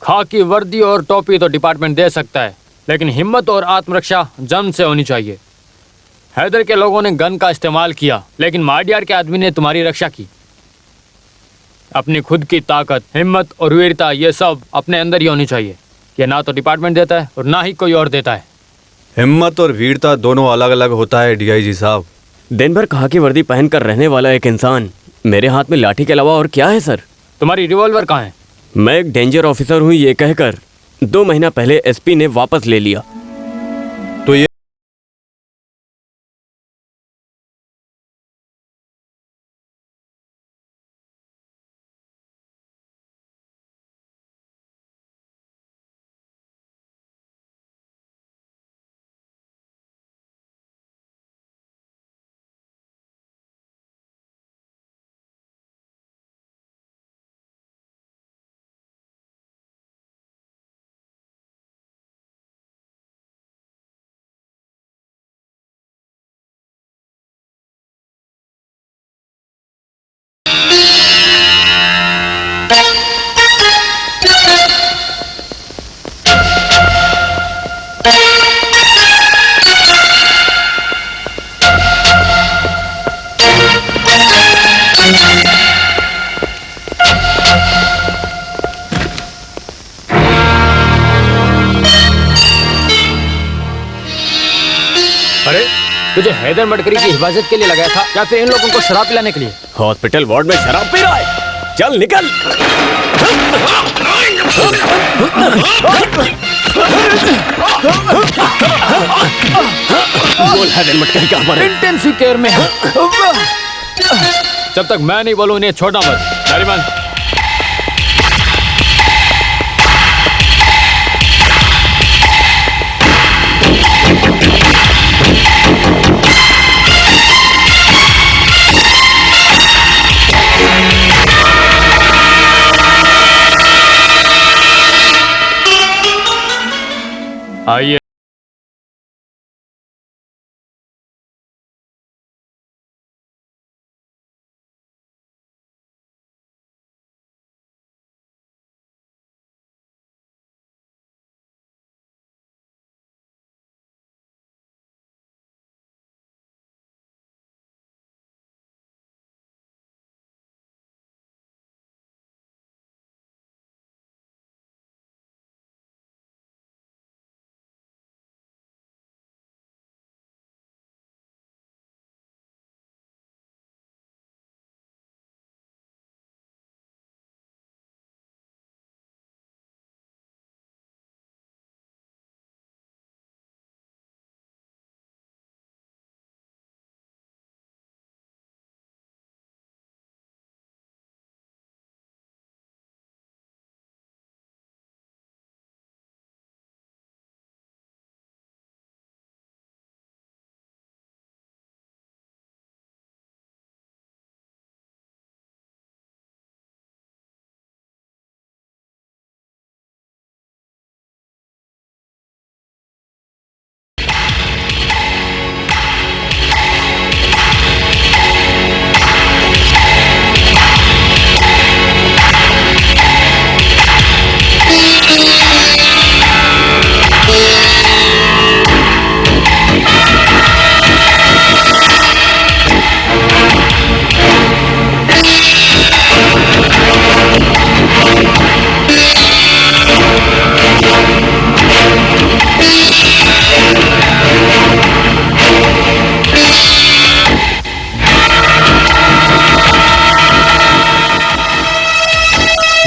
खाकी वर्दी और टोपी तो डिपार्टमेंट दे सकता है, लेकिन हिम्मत और आत्मरक्षा जन्म से होनी चाहिए। हैदर के लोगों ने गन का इस्तेमाल किया, लेकिन माडियार के आदमी ने तुम्हारी रक्षा की। अपनी खुद की ताकत, हिम्मत और वीरता ये सब अपने अंदर ही होनी चाहिए। ये ना तो डिपार्टमेंट देता है और ना ही कोई और देता है। हिम्मत और वीरता दोनों अलग अलग होता है डीआईजी साहब। दिन भर खाकी वर्दी पहनकर रहने वाला एक इंसान मेरे हाथ में लाठी के अलावा और क्या है सर? तुम्हारी रिवॉल्वर कहाँ है? मैं एक डेंजर ऑफिसर हूँ ये कहकर 2 महीना पहले एसपी ने वापस ले लिया। तो ये अरे तुझे हैदर मडकरी की हिफाजत के लिए लगाया था या फिर इन लोगों को शराब पिलाने के लिए? हॉस्पिटल वार्ड में शराब पी रहा है। चल निकल। बोल हैदर मडकरी कहाँ पर है? इंटेंसिव केयर में है। जब तक मैं नहीं बोलूं इन्हें छोड़ना मत। नारीमान आइए।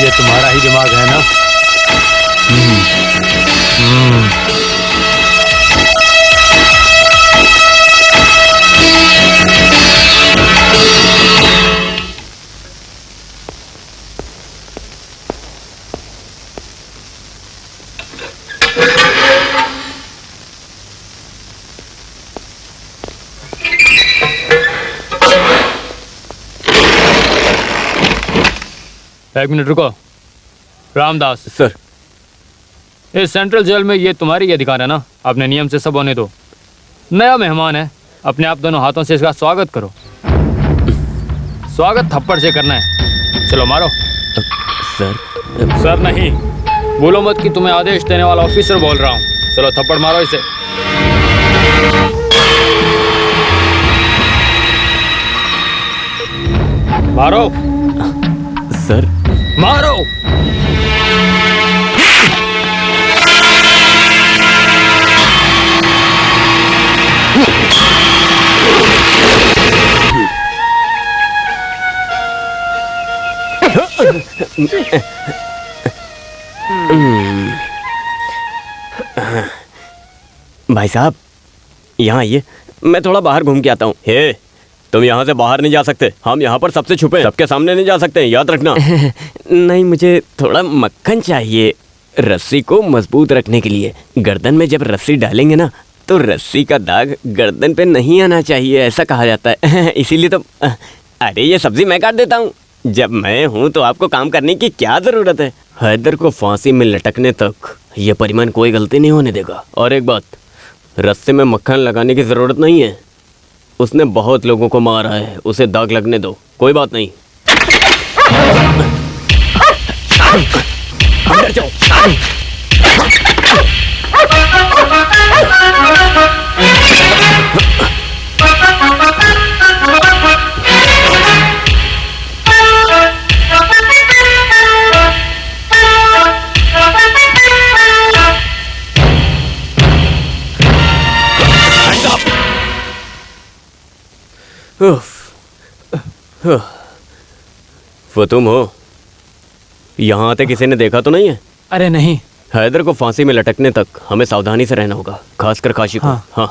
ये तुम्हारा ही दिमाग है ना? एक मिनट रुको। रामदास सर, इस सेंट्रल जेल में ये तुम्हारी ही अधिकार है ना? अपने नियम से सब होने दो। नया मेहमान है, अपने आप दोनों हाथों से इसका स्वागत करो। स्वागत थप्पड़ से करना है। चलो मारो। सर सर नहीं, बोलो मत कि तुम्हें आदेश देने वाला ऑफिसर बोल रहा हूँ। चलो थप्पड़ मारो इसे। मारो सर। मारो। भाई साहब, यहाँ आइए, मैं थोड़ा बाहर घूम के आता हूँ। हे, तुम यहाँ से बाहर नहीं जा सकते। हम यहाँ पर सबसे छुपे, सबके सामने नहीं जा सकते, याद रखना। नहीं, मुझे थोड़ा मक्खन चाहिए रस्सी को मजबूत रखने के लिए। गर्दन में जब रस्सी डालेंगे ना, तो रस्सी का दाग गर्दन पे नहीं आना चाहिए, ऐसा कहा जाता है। इसीलिए तो अरे ये सब्जी मैं काट देता हूँ। जब मैं हूँ तो आपको काम करने की क्या जरूरत है। हैदर को फांसी में लटकने तक ये परिमन कोई गलती नहीं होने देगा। और एक बात, रस्से में मक्खन लगाने की जरूरत नहीं है। उसने बहुत लोगों को मारा है, उसे दाग लगने दो, कोई बात नहीं। अंदर जाओ। वो तुम हो? यहाँ आते किसी ने देखा तो नहीं है? अरे नहीं। हैदर को फांसी में लटकने तक हमें सावधानी से रहना होगा, खासकर काशी को। हाँ।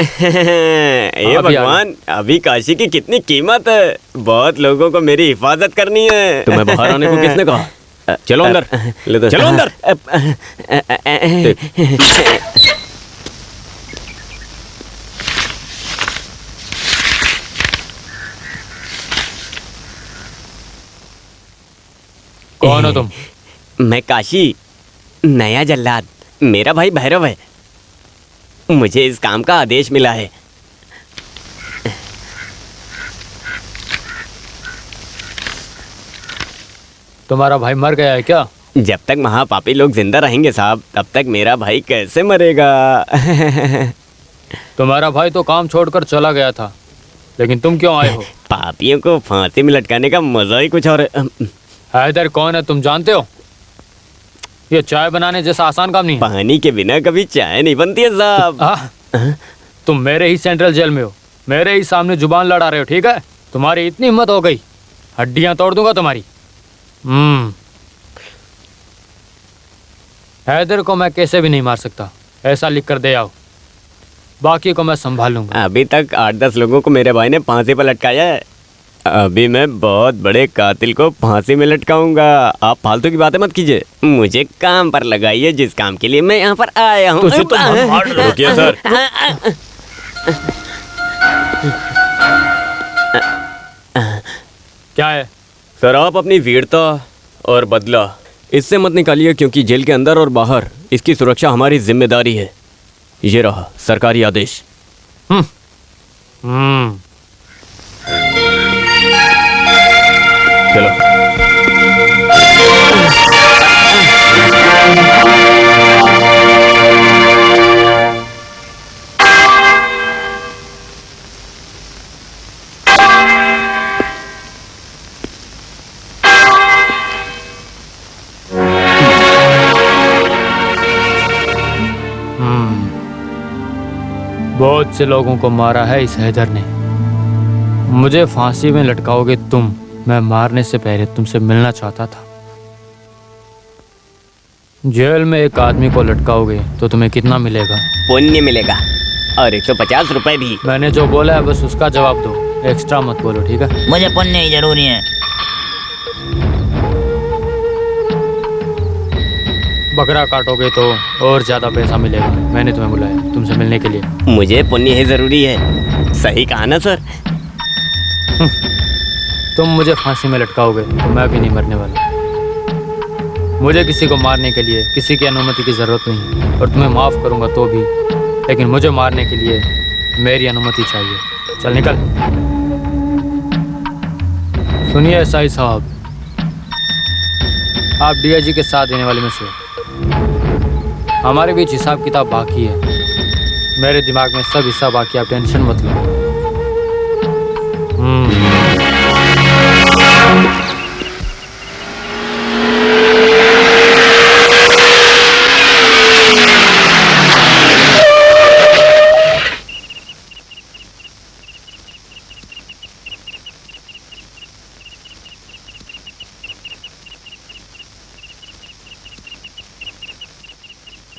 ये भगवान, अभी काशी की कितनी कीमत है। बहुत लोगों को मेरी हिफाजत करनी है। तुम्हें बाहर आने को किसने कहा? चलो अंदर। चलो अंदर। कौन हो तुम? मैं काशी, नया जल्लाद। मेरा भाई भैरव है। मुझे इस काम का आदेश मिला है। तुम्हारा भाई मर गया है क्या? जब तक महापापी लोग जिंदा रहेंगे साहब, तब तक मेरा भाई कैसे मरेगा? तुम्हारा भाई तो काम छोड़कर चला गया था, लेकिन तुम क्यों आए हो? पापियों को फांसी में लटकाने का मजा ही कुछ और है। हैदर कौन है तुम जानते हो? ये चाय बनाने जैसा आसान काम नहीं है। पानी के बिना कभी चाय नहीं बनती है साहब। तुम मेरे ही सेंट्रल जेल में हो, मेरे ही सामने जुबान लड़ा रहे हो, ठीक है? तुम्हारी इतनी हिम्मत हो गई, हड्डियां तोड़ दूंगा तुम्हारी। हैदर को मैं कैसे भी नहीं मार सकता, ऐसा लिख कर दे आओ, बाकी को मैं संभाल लूंगा। अभी तक 8-10 लोगों को मेरे भाई ने फांसी पर लटकाया है। अभी मैं बहुत बड़े कातिल को फांसी में लटकाऊंगा। आप फालतू की बातें मत कीजिए, मुझे काम पर लगाइए, जिस काम के लिए मैं यहाँ पर आया हूँ। तुझे तो रुकिए सर। क्या है? सर, आप अपनी वीरता और बदला इससे मत निकालिए, क्योंकि जेल के अंदर और बाहर इसकी सुरक्षा हमारी जिम्मेदारी है। ये रहा सरकारी आदेश। चलो। बहुत से लोगों को मारा है इस हैदर ने। मुझे फांसी में लटकाओगे तुम। मैं मारने से पहले तुमसे मिलना चाहता था। जेल में एक आदमी को लटकाओगे तो तुम्हें कितना मिलेगा? पुण्य मिलेगा, और 150 रुपए भी। मैंने जो बोला है बस उसका जवाब दो, एक्स्ट्रा मत बोलो, ठीक है? मुझे पुण्य ही जरूरी है। बकरा काटोगे तो और ज़्यादा पैसा मिलेगा। मैंने तुम्हें बुलाया तुमसे मिलने के लिए। मुझे पुण्य ही जरूरी है। सही कहा ना सर? तुम मुझे फांसी में लटकाओगे तो मैं भी नहीं मरने वाला। मुझे किसी को मारने के लिए किसी की अनुमति की ज़रूरत नहीं है, और तुम्हें माफ़ करूँगा तो भी, लेकिन मुझे मारने के लिए मेरी अनुमति चाहिए। चल निकल। सुनिए एसआई साहब, आप डीआईजी के साथ देने वाले में से हो। हमारे बीच हिसाब किताब बाकी है। मेरे दिमाग में सब हिसाब बाकी, आप टेंशन मत लो।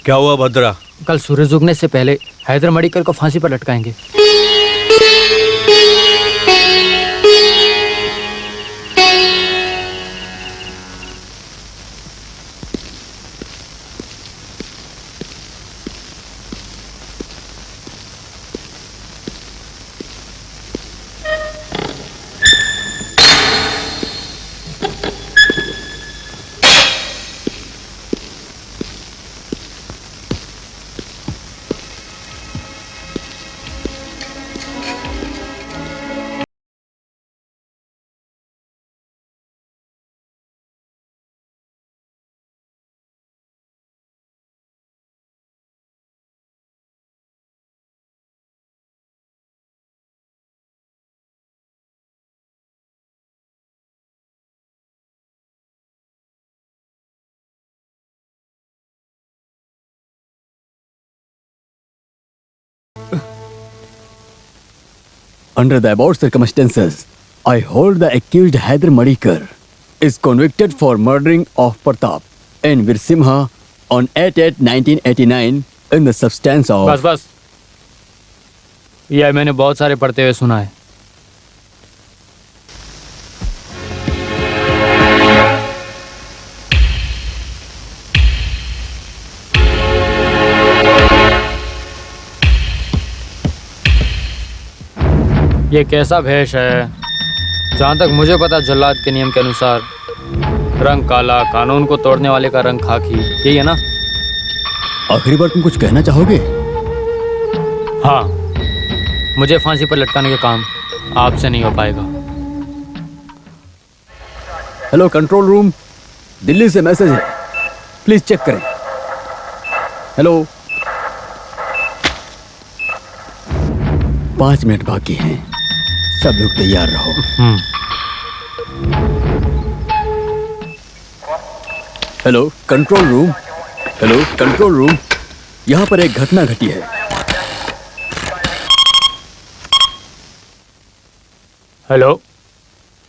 क्या हुआ भद्रा? कल सूरज उगने से पहले हैदर मडिकल को फांसी पर लटकाएंगे। Under the above circumstances, I hold the accused Haider Madikar is convicted for murdering of Pratap and Virsimha on 8/8/1989 in the substance of. बस बस, यह मैंने बहुत सारे पढ़ते हुए सुना है। ये कैसा भेष है? जहाँ तक मुझे पता, जल्लाद के नियम के अनुसार रंग काला, कानून को तोड़ने वाले का रंग खाकी, यही है ना? आखिरी बार तुम कुछ कहना चाहोगे? हाँ, मुझे फांसी पर लटकाने का काम आपसे नहीं हो पाएगा। हेलो कंट्रोल रूम, दिल्ली से मैसेज है, प्लीज चेक करें। हेलो, 5 मिनट बाकी हैं, सब लोग तैयार रहो। Hello control room, hello control room, यहाँ पर एक घटना घटी है। Hello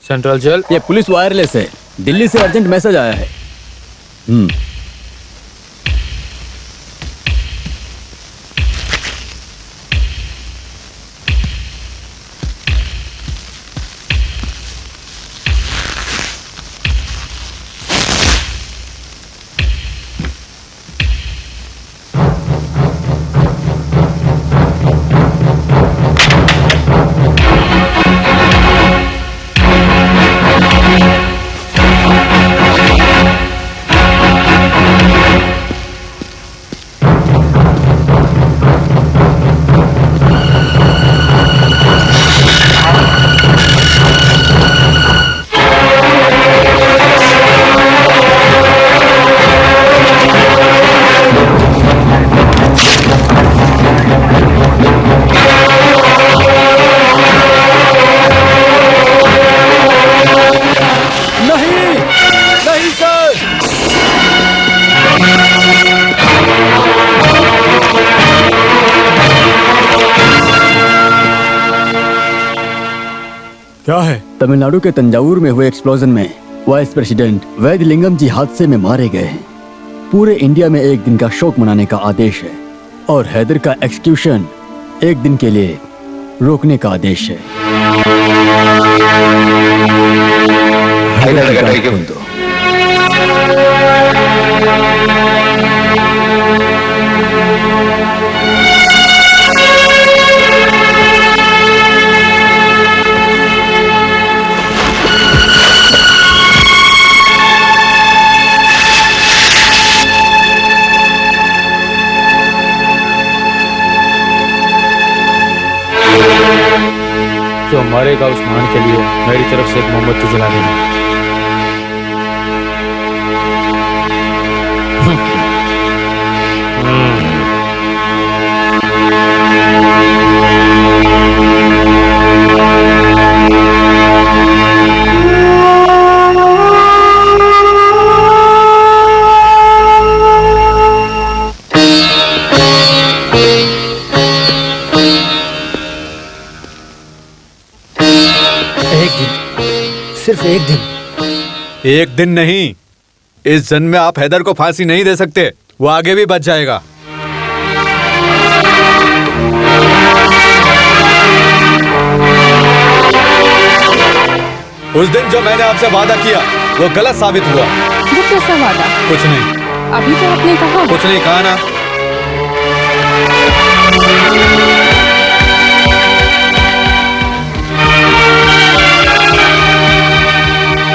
central jail. ये पुलिस वायरलेस है, दिल्ली से अर्जेंट मैसेज आया है। क्या है? तमिलनाडु के तंजावुर में हुए एक्सप्लोजन में वाइस प्रेसिडेंट वैद्यलिंगम जी हादसे में मारे गए हैं। पूरे इंडिया में एक दिन का शोक मनाने का आदेश है और हैदर का एक्सक्यूशन एक दिन के लिए रोकने का आदेश है। जो मरेगा उस महान के लिए मेरी तरफ से एक मोमबत्ती जला देना। सिर्फ एक दिन। एक दिन नहीं, इस जन्म में आप हैदर को फांसी नहीं दे सकते। वो आगे भी बच जाएगा। उस दिन जो मैंने आपसे वादा किया वो गलत साबित हुआ। वो कैसा वादा? कुछ नहीं। अभी तो आपने कहा। कुछ नहीं कहा ना।